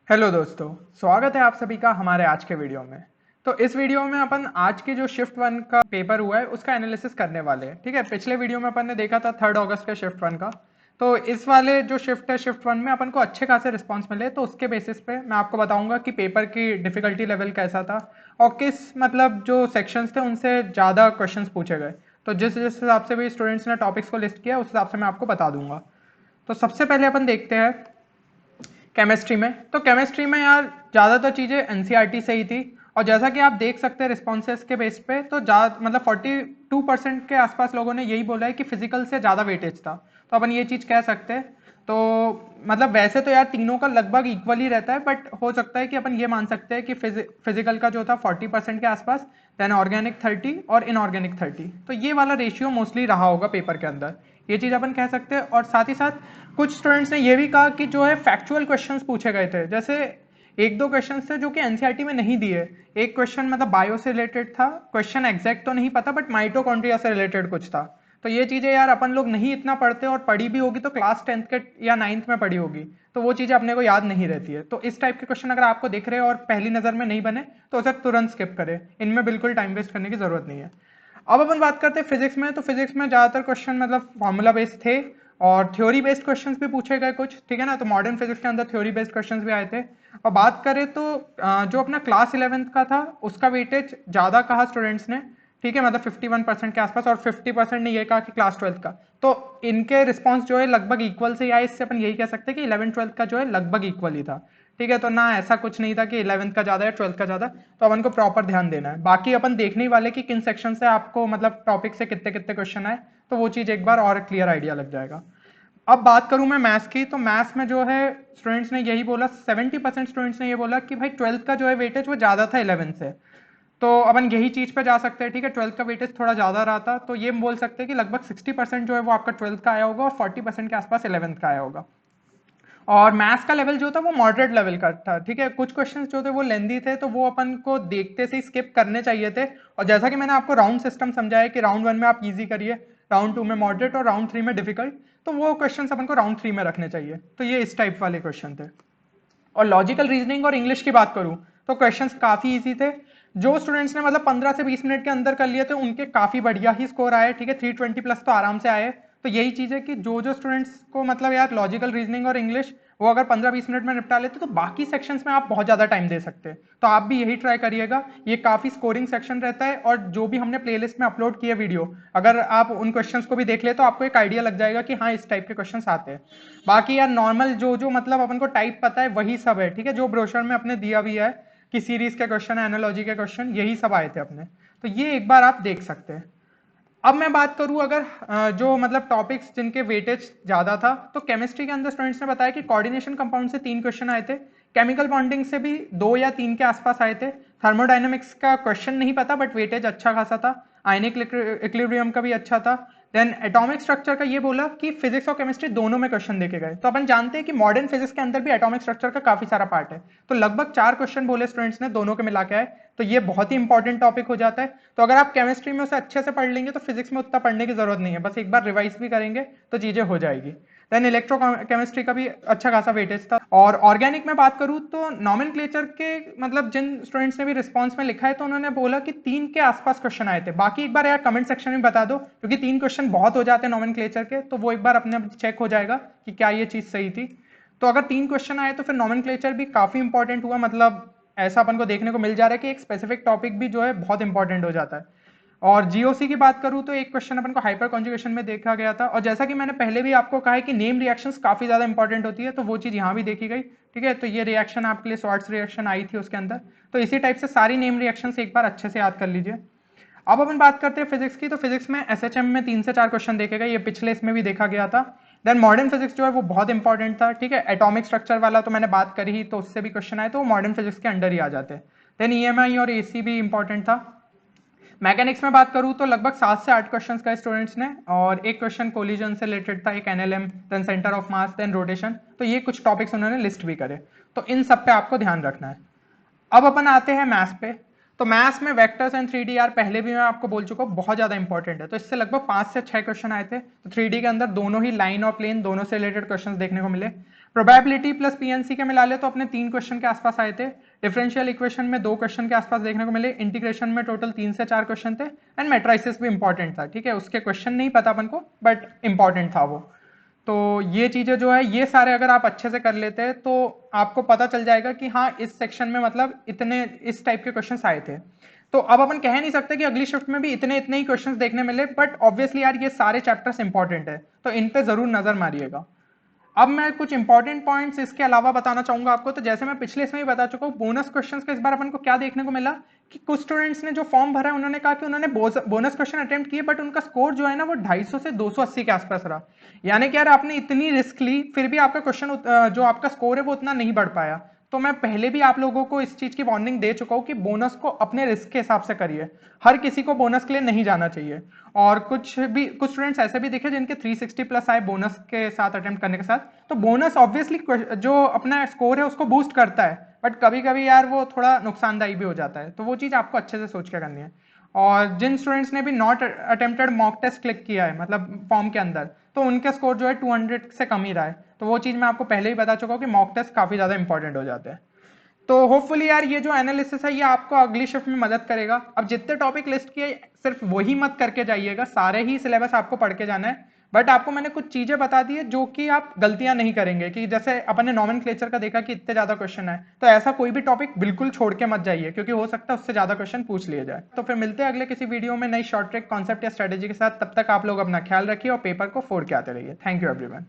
Hello दोस्तों, स्वागत है आप सभी का हमारे आज के वीडियो में। तो इस वीडियो में अपन आज के जो शिफ्ट वन का पेपर हुआ है उसका एनालिसिस करने वाले हैं। ठीक है, पिछले वीडियो में अपन ने देखा था 3 अगस्त के शिफ्ट वन का। तो इस वाले जो शिफ्ट है शिफ्ट वन में अपन को अच्छे खासे रिस्पॉन्स मिले, तो उसके बेसिस पे मैं आपको बताऊंगा कि पेपर की डिफिकल्टी लेवल कैसा था और किस मतलब जो सेक्शंस थे उनसे ज़्यादा क्वेश्चंस पूछे गए। तो जिस जिस हिसाब से भी स्टूडेंट्स ने टॉपिक्स को लिस्ट किया उस हिसाब से मैं आपको बता दूंगा। तो सबसे पहले अपन देखते हैं केमिस्ट्री में। तो केमिस्ट्री में यार ज़्यादातर चीज़ें एनसीईआरटी से ही थी, और जैसा कि आप देख सकते हैं रिस्पॉन्सेस के बेस पे, तो मतलब 42% के आसपास लोगों ने यही बोला है कि फिजिकल से ज़्यादा वेटेज था। तो अपन ये चीज़ कह सकते हैं। तो मतलब वैसे तो यार तीनों का लगभग इक्वल ही रहता है, बट हो सकता है कि अपन ये मान सकते हैं कि फिजिकल का जो था 40% के आसपास, देन ऑर्गेनिक 30 और इनऑर्गेनिक 30। तो ये वाला रेशियो मोस्टली रहा होगा पेपर के अंदर, ये चीज़ अपन कह सकते हैं। और साथ ही साथ कुछ स्टूडेंट्स ने ये भी कहा कि जो है फैक्चुअल क्वेश्चंस पूछे गए थे, जैसे एक दो क्वेश्चन थे जो कि एनसीईआरटी में नहीं दिए। एक क्वेश्चन मतलब बायो से रिलेटेड था, क्वेश्चन एग्जैक्ट तो नहीं पता बट माइटोकॉन्ड्रिया से रिलेटेड कुछ था। तो ये चीजें यार अपन लोग नहीं इतना पढ़ते, और पढ़ी भी होगी तो क्लास 10th के या 9th में पढ़ी होगी, तो वो चीजें अपने को याद नहीं रहती है। तो इस टाइप के क्वेश्चन अगर आपको दिख रहे हैं और पहली नजर में नहीं बने तो उसे तुरंत स्किप करें, इनमें बिल्कुल टाइम वेस्ट करने की जरूरत नहीं है। अब अपन बात करते हैं फिजिक्स में। तो फिजिक्स में ज्यादातर क्वेश्चन मतलब फॉर्मूला बेस्ड थे, और थ्योरी बेस्ड क्वेश्चंस भी पूछे गए कुछ। ठीक है ना, तो मॉडर्न फिजिक्स के अंदर थ्योरी बेस्ड क्वेश्चंस भी आए थे। और बात करें तो जो अपना क्लास 11th का था उसका वेटेज ज्यादा कहा स्टूडेंट्स ने। ठीक है, मतलब 51% के आसपास, और 50% ने ये कहा कि क्लास 12th का। तो इनके रिस्पॉन्स जो है लगभग इक्वल से ही आए। इससे अपन यही कह सकते हैं कि 11th-12th का जो है लगभग इक्वल ही था। ठीक है, तो ना ऐसा कुछ नहीं था कि 11th का ज्यादा या 12th का ज्यादा। तो अपन को प्रॉपर ध्यान देना है। बाकी अपन देखने ही वाले कि किन सेक्शन से आपको मतलब टॉपिक से कितने कितने क्वेश्चन आए, तो वो चीज एक बार और क्लियर आइडिया लग जाएगा। अब बात करूं मैं मैथ्स की, तो मैथ्स में जो है स्टूडेंट्स ने यही बोला, 70% स्टूडेंट्स ने ये बोला कि भाई 12th का जो है वेटेज वो ज्यादा था 11th से। तो अपन यही चीज पे जा सकते हैं। ठीक है, 12th का वेटेज थोड़ा ज्यादा रहा था, तो ये बोल सकते हैं कि लगभग 60% जो है वो आपका 12th का आया होगा और 40% के आसपास 11th का आया होगा। और मैथ्स का लेवल जो था वो मॉडरेट लेवल का था। ठीक है, कुछ क्वेश्चंस जो थे वो लेंदी थे, तो वो अपन को देखते से ही स्किप करने चाहिए थे। और जैसा कि मैंने आपको राउंड सिस्टम समझाया कि राउंड वन में आप इजी करिए, राउंड टू में मॉडरेट और राउंड थ्री में डिफिकल्ट, तो वो क्वेश्चंस अपन को राउंड थ्री में रखने चाहिए। तो ये इस टाइप वाले क्वेश्चन थे। और लॉजिकल रीजनिंग और इंग्लिश की बात करूं तो क्वेश्चंस काफी इजी थे। जो स्टूडेंट्स ने मतलब 15 से 20 मिनट के अंदर कर लिए थे उनके काफी बढ़िया ही स्कोर आए। ठीक है, 320 प्लस तो आराम से आए। तो यही चीज है कि जो जो स्टूडेंट्स को मतलब यार लॉजिकल रीजनिंग और इंग्लिश वो अगर 15-20 मिनट में निपटा लेते तो बाकी सेक्शंस में आप बहुत ज्यादा टाइम दे सकते हैं। तो आप भी यही ट्राई करिएगा। ये काफी स्कोरिंग सेक्शन रहता है, और जो भी हमने प्लेलिस्ट में अपलोड किया वीडियो, अगर आप उन क्वेश्चंस को भी देख ले तो आपको एक आइडिया लग जाएगा कि हाँ इस टाइप के क्वेश्चंस आते हैं। बाकी यार नॉर्मल जो जो मतलब अपन को टाइप पता है वही सब है। ठीक है, जो ब्रोशर में अपने दिया भी है कि सीरीज के क्वेश्चन, एनालॉजी के क्वेश्चन, यही सब आए थे अपने। तो ये एक बार आप देख सकते हैं। अब मैं बात करूं अगर जो मतलब टॉपिक्स जिनके वेटेज ज्यादा था, तो केमिस्ट्री के अंदर स्टूडेंट्स ने बताया कि कोऑर्डिनेशन कंपाउंड से 3 क्वेश्चन आए थे, केमिकल बॉन्डिंग से भी 2 या 3 के आसपास आए थे, थर्मोडाइनमिक्स का क्वेश्चन नहीं पता बट वेटेज अच्छा खासा था, आयनिक इक्विलिब्रियम का भी अच्छा था। देन एटॉमिक स्ट्रक्चर का ये बोला कि फिजिक्स और केमिस्ट्री दोनों में क्वेश्चन देके गए। तो अपन जानते हैं कि मॉडर्न फिजिक्स के अंदर भी एटॉमिक स्ट्रक्चर का काफी सारा पार्ट है। तो लगभग 4 क्वेश्चन बोले स्टूडेंट्स ने, दोनों के मिला के आए। तो ये बहुत ही इंपॉर्टेंट टॉपिक हो जाता है। तो अगर आप केमिस्ट्री में उसे अच्छे से पढ़ लेंगे तो फिजिक्स में उतना पढ़ने की जरूरत नहीं है, बस एक बार रिवाइज भी करेंगे तो चीजें हो जाएगी। देन इलेक्ट्रो केमिस्ट्री का भी अच्छा खासा वेटेज था। और ऑर्गेनिक में बात करूं तो नॉमेनक्लेचर के मतलब जिन स्टूडेंट्स ने भी रिस्पॉन्स में लिखा है तो उन्होंने बोला कि 3 के आसपास क्वेश्चन आए थे। बाकी एक बार यार कमेंट सेक्शन में बता दो, क्योंकि 3 क्वेश्चन बहुत हो जाते हैं नॉमेनक्लेचर के, तो वो एक बार अपने चेक हो जाएगा कि क्या ये चीज सही थी। तो अगर 3 क्वेश्चन आए तो फिर नॉमेनक्लेचर भी काफी इंपॉर्टेंट हुआ। मतलब ऐसा अपन को देखने को मिल जा रहा है कि एक स्पेसिफिक टॉपिक भी जो है बहुत इंपॉर्टेंट हो जाता है। और जीओसी की बात करूं तो एक क्वेश्चन अपन को हाइपर कॉन्जुगेशन में देखा गया था। और जैसा कि मैंने पहले भी आपको कहा है कि नेम रिएक्शंस काफी ज्यादा इंपॉर्टेंट होती है, तो वो चीज यहाँ भी देखी गई। ठीक है, तो ये रिएक्शन आपके लिए स्वार्ट्स रिएक्शन आई थी उसके अंदर। तो इसी टाइप से सारी नेम रिएक्शंस एक बार अच्छे से याद कर लीजिए। अब अपन बात करते हैं फिजिक्स की। तो फिजिक्स में एसएचएम में 3 से 4 क्वेश्चन देखे गए, ये पिछले इसमें भी देखा गया था। देन मॉडर्न फिजिक्स जो है वो बहुत इंपॉर्टेंट था। ठीक है, एटॉमिक स्ट्रक्चर वाला तो मैंने बात करी ही, तो उससे भी क्वेश्चन आए तो वो मॉडर्न फिजिक्स के अंडर ही आ जाते हैं। देन ईएमआई और एसी भी इंपॉर्टेंट था। मैकेनिक्स में बात करूं तो लगभग 7 से 8 क्वेश्चन का स्टूडेंट्स ने, और एक क्वेश्चन कोलिजन से रिलेटेड था, एक NLM, then centre of mass, then rotation. तो ये कुछ टॉपिक्स उन्होंने लिस्ट भी करे। तो इन सब पे आपको ध्यान रखना है। अब अपन आते हैं मैथ्स पे। तो मैथ्स में वेक्टर्स एंड 3D यार पहले भी मैं आपको बोल चुका हूँ बहुत ज्यादा इंपॉर्टेंट है। तो इससे लगभग 5 से 6 क्वेश्चन आए थे। तो 3D के अंदर दोनों ही लाइन और प्लेन दोनों से रिलेटेड क्वेश्चंस देखने को मिले। प्रोबेबिलिटी प्लस पीएनसी के मिला ले तो अपने 3 क्वेश्चन के आसपास आए थे, डिफरेंशियल इक्वेशन में 2 क्वेश्चन के आसपास देखने को मिले, इंटीग्रेशन में टोटल 3 से 4 क्वेश्चन थे, एंड मैट्राइसिस भी इंपॉर्टेंट था, ठीक है, उसके क्वेश्चन नहीं पता अपन को बट इंपॉर्टेंट था वो। तो ये चीजें जो है ये सारे अगर आप अच्छे से कर लेते हैं तो आपको पता चल जाएगा कि हाँ इस सेक्शन में मतलब इतने इस टाइप के क्वेश्चंस आए थे। तो अब अपन कह नहीं सकते कि अगली शिफ्ट में भी इतने इतने ही क्वेश्चंस देखने मिले, बट ऑब्वियसली यार ये सारे चैप्टर्स इंपॉर्टेंट है तो इन पे जरूर नजर मारिएगा। अब मैं कुछ इंपॉर्टेंट पॉइंट्स इसके अलावा बताना चाहूंगा आपको। तो जैसे मैं पिछले इसमें ही बता चुका हूँ, बोनस क्वेश्चंस का इस बार अपन को क्या देखने को मिला कि कुछ स्टूडेंट्स ने जो फॉर्म भरा है उन्होंने कहा कि उन्होंने बोनस क्वेश्चन अटेम्प्ट किए बट उनका स्कोर जो है ना वो 250 से 280 के आसपास रहा। यानी कि यार आपने इतनी रिस्क ली फिर भी आपका क्वेश्चन जो आपका स्कोर है वो उतना नहीं बढ़ पाया। तो मैं पहले भी आप लोगों को इस चीज की वार्निंग दे चुका हूं कि बोनस को अपने रिस्क के हिसाब से करिए, हर किसी को बोनस के लिए नहीं जाना चाहिए। और कुछ स्टूडेंट्स ऐसे भी दिखे जिनके 360 प्लस आए बोनस के साथ अटेम्प्ट करने के साथ। तो बोनस ऑब्वियसली जो अपना स्कोर है उसको बूस्ट करता है, बट कभी कभी यार वो थोड़ा नुकसानदायी भी हो जाता है, तो वो चीज आपको अच्छे से सोच के करनी है। और जिन स्टूडेंट्स ने भी not attempted mock test click किया है मतलब फॉर्म के अंदर, तो उनके स्कोर जो है 200 से कम ही रहा है। तो वो चीज मैं आपको पहले ही बता चुका हूँ कि मॉक टेस्ट काफी ज्यादा इंपॉर्टेंट हो जाते हैं। तो होपफुली यार ये जो एनालिसिस है ये आपको अगली शिफ्ट में मदद करेगा। अब जितने टॉपिक लिस्ट किए सिर्फ वही मत करके जाइएगा, सारे ही सिलेबस आपको पढ़ के जाना है। बट आपको मैंने कुछ चीजें बता दी है जो कि आप गलतियां नहीं करेंगे, कि जैसे अपन ने नॉमेनक्लेचर का देखा कि इतने ज्यादा क्वेश्चन है, तो ऐसा कोई भी टॉपिक बिल्कुल छोड़ के मत जाइए क्योंकि हो सकता है उससे ज्यादा क्वेश्चन पूछ लिए जाए। तो फिर मिलते हैं अगले किसी वीडियो में नई शॉर्ट ट्रिक कॉन्सेप्ट या स्ट्रेटेजी के साथ। तब तक आप लोग अपना ख्याल रखिए और पेपर को फोड़ के आते रहिए। Thank you everyone.